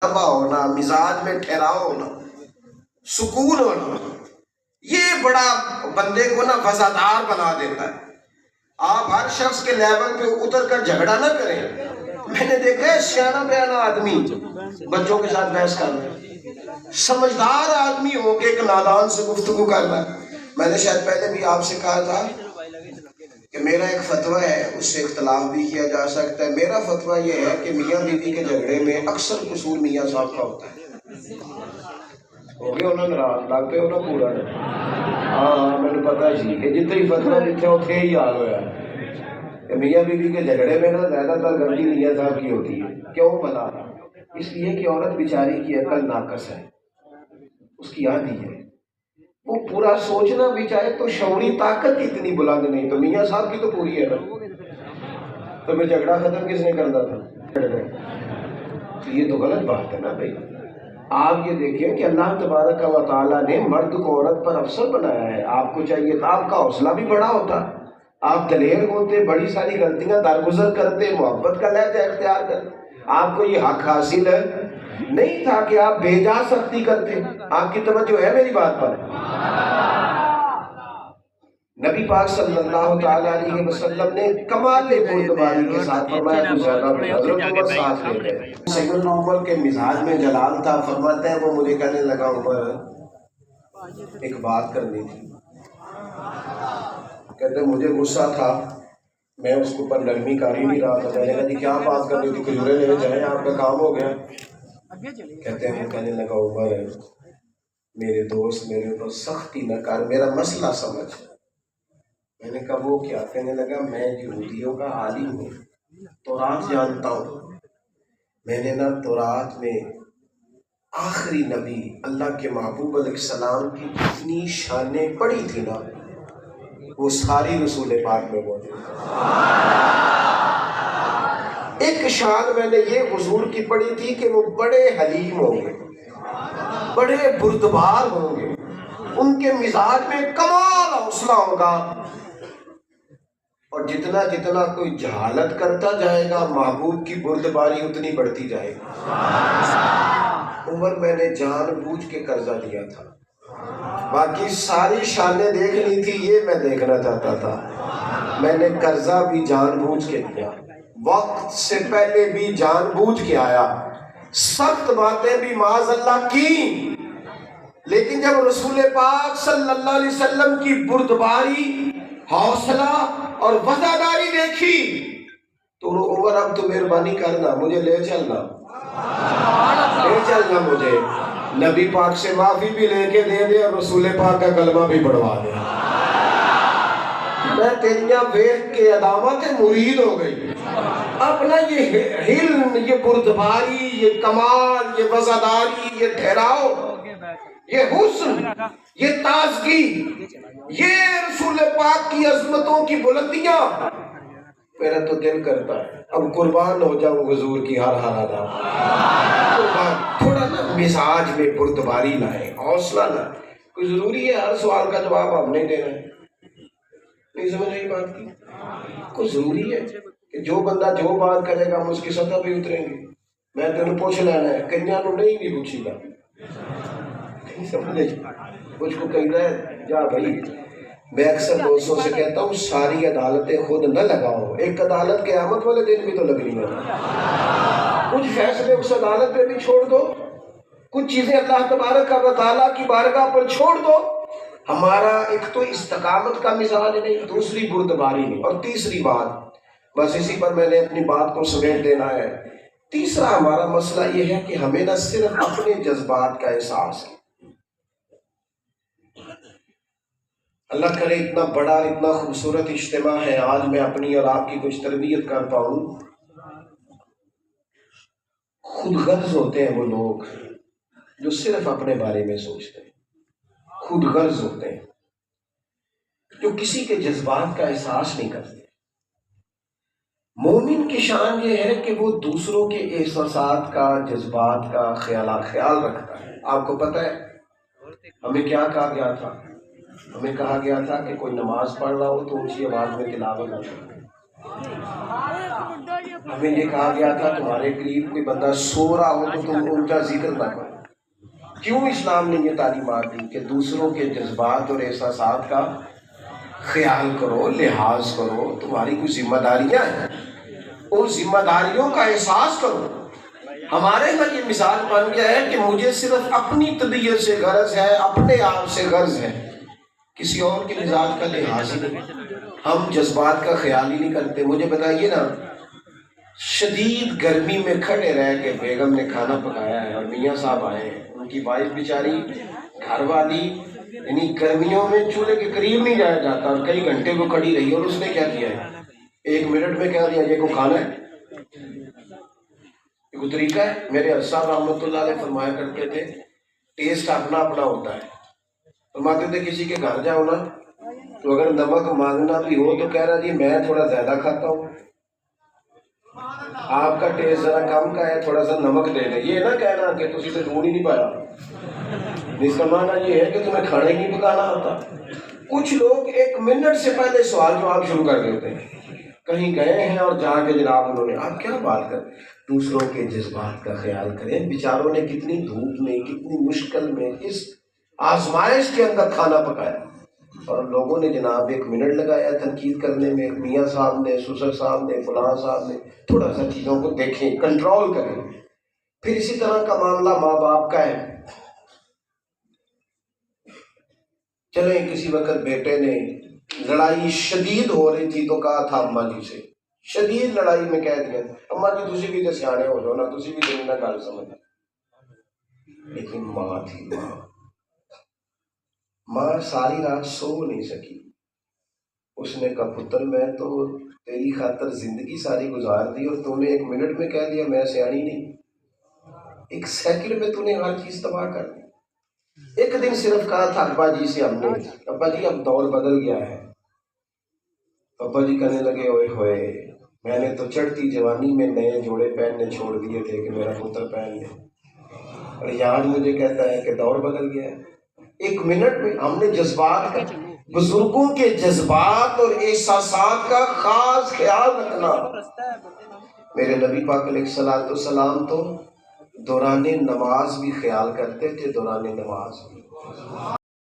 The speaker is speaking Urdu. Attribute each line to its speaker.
Speaker 1: ہونا، مزاج میں ٹھہراؤ ہونا، سکون ہونا، یہ بڑا بندے کو نا وفادار بنا دیتا ہے۔ آپ ہر شخص کے لیول پہ اتر کر جھگڑا نہ کریں۔ میں نے دیکھا ہے سیانا بیانا آدمی بچوں کے ساتھ بحث کر رہا ہے، سمجھدار آدمی ہو کے ایک نادان سے گفتگو کر رہا ہے۔ میں نے شاید پہلے بھی آپ سے کہا تھا کہ میرا ایک فتویٰ ہے، اس سے اختلاف بھی کیا جا سکتا ہے۔ میرا فتویٰ یہ ہے کہ میاں بیوی کے جھگڑے میں اکثر قصور میاں صاحب کا ہوتا ہے۔ ہو گیا انہوں نے رات لگ پہ انہوں پورا ہے۔ ہاں میں نے پتا جی کہ جتنے فتویٰ جتنے اتنے ہی حال ہوا ہے کہ میاں بیوی کے جھگڑے میں نا زیادہ تر غلطی میاں صاحب کی ہوتی ہے۔ کیوں بنا؟ اس لیے کہ عورت بیچاری کی عقل ناقص ہے، اس کی آدھی ہے، وہ پورا سوچنا بھی چاہے تو شعوری طاقت اتنی بلند نہیں، تو میاں صاحب کی تو پوری ہے نا، تو پھر جھگڑا ختم کس نے کرنا تھا؟ تو یہ تو غلط بات ہے نا بھائی۔ آپ یہ دیکھیں کہ اللہ تبارک و تعالیٰ نے مرد کو عورت پر افسر بنایا ہے۔ آپ کو چاہیے تھا آپ کا حوصلہ بھی بڑا ہوتا، آپ دلیر ہوتے، بڑی ساری غلطیاں درگزر کرتے، محبت کا لہجہ اختیار کرتے۔ آپ کو یہ حق حاصل ہے نہیں تھا کہ آپ بے جا سختی کرتے۔ آپ کی توجہ ہے میری بات پر؟ نبی پاک صلی اللہ تعالیٰ علیہ وسلم نے کمال بردباری کے ساتھ فرمایا کچھ زیادہ حضرت عمر ساتھ لے گئے۔ سیدنا عمر کے مزاج میں جلال تھا، فرماتے ہیں وہ مجھے کہنے لگا عمر ایک بات کرنی تھی۔ کہتے مجھے غصہ تھا، میں اس کے اوپر نرمی کر ہی نہیں رہا تھا۔ میں نے کہا جی کیا بات کرنی تھی؟ کھجورے لے جائیں، آپ کا کام ہو گیا۔ کہتے ہیں کہنے لگا عمر میرے دوست میرے اوپر سختی نہ کر، میرا مسئلہ سمجھ۔ میں نے کہا وہ کیا؟ کہنے لگا میں یہودیوں کا عالم ہوں، تورات جانتا ہوں۔ میں نے نا تورات میں آخری نبی اللہ کے محبوب علیہ السلام کی جتنی شانیں پڑھی تھی نا وہ ساری رسول پاک میں موجود ہے۔ ایک شان میں نے یہ حضور کی پڑھی تھی کہ وہ بڑے حلیم ہوں گے، بڑے بردبار ہوں گے، ان کے مزاج میں کمال حوصلہ ہوگا، اور جتنا جتنا کوئی جہالت کرتا جائے گا محبوب کی بردباری اتنی بڑھتی جائے گی۔ عمر میں نے جان بوجھ کے قرضہ دیا تھا، باقی ساری شانیں دیکھنی تھی یہ میں دیکھنا چاہتا تھا۔ میں نے قرضہ بھی جان بوجھ کے دیا، وقت سے پہلے بھی جان بوجھ کے آیا، سخت باتیں بھی معاذ اللہ کی، لیکن جب رسول پاک صلی اللہ علیہ وسلم کی بردباری، حوصلہ اور وفاداری دیکھی تو عمر اب تو مہربانی کرنا، مجھے لے چلنا مجھے نبی پاک سے معافی بھی لے کے دے دے اور رسول پاک کا کلمہ بھی پڑھوا دے۔ میں تیریاں ویکھ کے علامت مرید ہو گئی۔ اپنا یہ حلم، یہ بردباری، یہ کمال، یہ وفاداری، یہ ٹھہراؤ، یہ حسن، یہ تازگی، یہ رسول پاک کی عظمتوں کی بلندیاں، میرا تو دل کرتا ہے اب قربان ہو جاؤں حضور کی ہر ادا۔ تھوڑا نا مزاج میں بردباری لائے، حوصلہ لائے۔ کوئی ضروری ہے ہر سوال کا جواب ہم نہیں دینا ہے؟ نہیں سمجھ رہی بات کی؟ کوئی ضروری ہے کہ جو بندہ جو بات کرے گا ہم اس کی سطح پہ اتریں گے؟ میں تینوں پوچھ لینا ہے، کنیاں نو نہیں بھی پوچھی گا، سمجھے؟ مجھ کو کہہ رہا ہے جا بھائی، میں اکثر دوستوں سے کہتا ہوں ساری عدالتیں خود نہ لگاؤ، ایک عدالت قیامت والے دن بھی تو لگنی ہے، کچھ فیصلے اس عدالت پہ بھی چھوڑ دو، کچھ چیزیں اللہ تبارک و تعالیٰ کی بارگاہ پر چھوڑ دو۔ ہمارا ایک تو استقامت کا مزاج نہیں، دوسری بردباری نہیں، اور تیسری بات بس اسی پر میں نے اپنی بات کو سمیٹ دینا ہے، تیسرا ہمارا مسئلہ یہ ہے کہ ہمیں نہ صرف اپنے جذبات کا احساس ہے۔ اللہ کرے اتنا بڑا اتنا خوبصورت اجتماع ہے، آج میں اپنی اور آپ کی کچھ تربیت کر پاؤں۔ خود غرض ہوتے ہیں وہ لوگ جو صرف اپنے بارے میں سوچتے ہیں، خود غرض ہوتے ہیں جو کسی کے جذبات کا احساس نہیں کرتے۔ مومن کی شان یہ ہے کہ وہ دوسروں کے احساسات کا، جذبات کا خیال رکھتا ہے۔ آپ کو پتہ ہے ہمیں کیا کہا گیا تھا؟ ہمیں کہا گیا تھا کہ کوئی نماز پڑھ رہا ہو تو اونچی آواز میں تلاوت نہ کرے، ہمیں یہ کہا گیا تھا تمہارے قریب کوئی بندہ سو رہا ہو تو تم ان کا ذکر نہ کرو. کیوں اسلام نے یہ تعلیمات دی کہ دوسروں کے جذبات اور احساسات کا خیال کرو، لحاظ کرو، تمہاری کوئی ذمہ داریاں ہیں، ان ذمہ داریوں کا احساس کرو. ہمارے یہاں یہ مثال بن گیا ہے کہ مجھے صرف اپنی طبیعت سے غرض ہے، اپنے آپ سے غرض ہے، کسی اور کے مزاج کا لحاظ ہی نہیں، ہم جذبات کا خیال ہی نہیں کرتے. مجھے بتائیے نا، شدید گرمی میں کھڑے رہ کے بیگم نے کھانا پکایا ہے اور میاں صاحب آئے ہیں، ان کی وائف بیچاری گھر والی یعنی گرمیوں میں چولہے کے قریب نہیں جایا جاتا اور کئی گھنٹے کو کھڑی رہی، اور اس نے کیا کیا ہے، 1 منٹ میں کہہ دیا یہ کو کھانا ہے. یہ کوئی طریقہ ہے؟ میرے صاحب رحمۃ اللہ علیہ فرمایا کرتے تھے ٹیسٹ اپنا اپنا ہوتا ہے. فرماتے تھے کسی کے گھر جاؤ نا تو اگر نمک مانگنا بھی ہو تو کہہ رہا جی میں تھوڑا زیادہ کھاتا ہوں، آپ کا ٹیسٹ ذرا کم کا ہے، تھوڑا سا نمک دے دیں. یہ نہ کہنا کہ تجھے تو لون ہی نہیں پایا، اس کا معنی یہ ہے کہ تمہیں کھانا ہی نہیں پکانا آتا. کچھ لوگ 1 منٹ سے پہلے سوال جواب شروع کر دیتے ہیں. کہیں گئے ہیں اور جا کے جناب انہوں نے آپ کیا بات کر، دوسروں کے جذبات کا خیال کریں. بیچاروں نے کتنی دھوپ میں، کتنی مشکل میں، اس آزمائش کے اندر کھانا پکایا، اور لوگوں نے جناب 1 منٹ لگایا تنقید کرنے میں. میاں صاحب نے، سسر صاحب نے، فلاں صاحب نے تھوڑا سا چیزوں کو دیکھیں، کنٹرول کریں. پھر اسی طرح کا معاملہ ماں باپ کا ہے. چلیں کسی وقت بیٹے نے لڑائی شدید ہو رہی تھی تو کہا تھا اماں جی سے، شدید لڑائی میں کہہ دیا اماں جی تسی بھی تو سیانے ہو جاؤ نا، تسی بھی تو نہ گل سمجھ. لیکن ماں تھی، ماں ساری رات سو نہیں سکی. اس نے کہا پتر میں تو تیری خاطر زندگی ساری گزار دی اور تو نے 1 منٹ میں کہہ دیا میں سیانی نہیں. 1 سیکنڈ میں تو نے ہر چیز تباہ کر دی. ایک دن صرف کہا تھا ابا جی سے، ہم نے ابا جی اب دور بدل گیا ہے. ابا جی کہنے لگے اوئے ہوئے میں نے تو چڑھتی جوانی میں نئے جوڑے پہننے چھوڑ دیے تھے کہ میرا پتر پہن لے، اور یاد مجھے کہتا ہے کہ دور بدل گیا ہے. 1 منٹ میں ہم نے جذبات کا، بزرگوں کے جذبات اور احساسات کا خاص خیال رکھنا. میرے نبی پاک علیہ الصلوۃ والسلام تو دوران نماز بھی خیال کرتے تھے، دوران نماز بھی.